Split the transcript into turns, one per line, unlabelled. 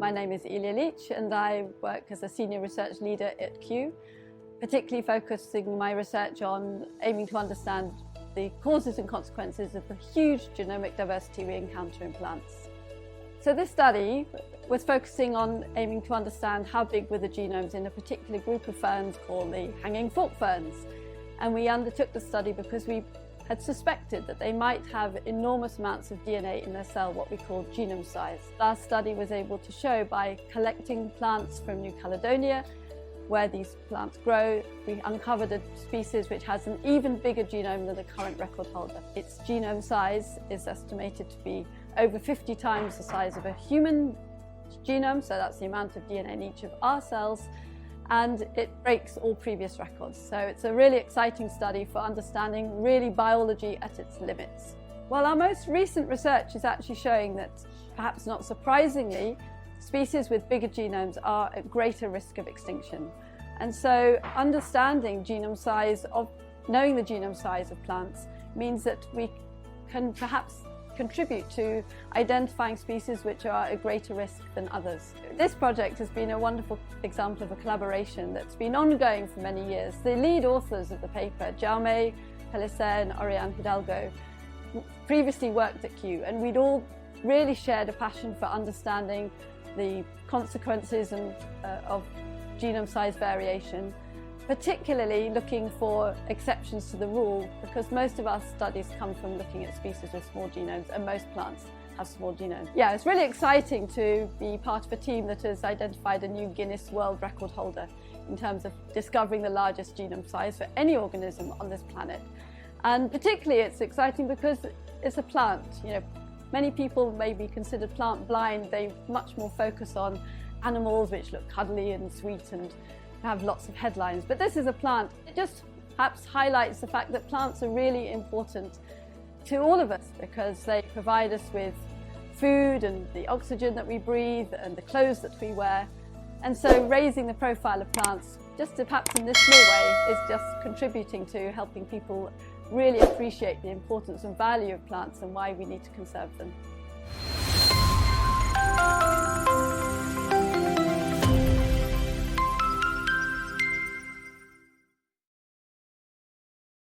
My name is Ilya Leach and I work as a senior research leader at Kew, particularly focusing my research on aiming to understand the causes and consequences of the huge genomic diversity we encounter in plants. So this study was focusing on aiming to understand how big were the genomes in a particular group of ferns called the hanging fork ferns. And we undertook the study because we had suspected that they might have enormous amounts of DNA in their cell, what we call genome size. Our study was able to show by collecting plants from New Caledonia, where these plants grow, we uncovered a species which has an even bigger genome than the current record holder. Its genome size is estimated to be over 50 times the size of a human genome, so that's the amount of DNA in each of our cells, and it breaks all previous records. So it's a really exciting study for understanding really biology at its limits. Well, our most recent research is actually showing that, perhaps not surprisingly, species with bigger genomes are at greater risk of extinction. And so understanding genome size knowing the genome size of plants means that we can perhaps contribute to identifying species which are at greater risk than others. This project has been a wonderful example of a collaboration that's been ongoing for many years. The lead authors of the paper, Jaume Pellicer and Oriane Hidalgo, previously worked at Kew, and we'd all really shared a passion for understanding the consequences of genome size variation, particularly looking for exceptions to the rule, because most of our studies come from looking at species with small genomes, and most plants have small genomes. Yeah, it's really exciting to be part of a team that has identified a new Guinness World Record holder in terms of discovering the largest genome size for any organism on this planet. And particularly it's exciting because it's a plant. Many people may be considered plant blind. They much more focus on animals which look cuddly and sweet and have lots of headlines. But this is a plant. It just perhaps highlights the fact that plants are really important to all of us because they provide us with food and the oxygen that we breathe and the clothes that we wear. And so raising the profile of plants, just perhaps in this small way, is just contributing to helping people really appreciate the importance and value of plants and why we need to conserve them.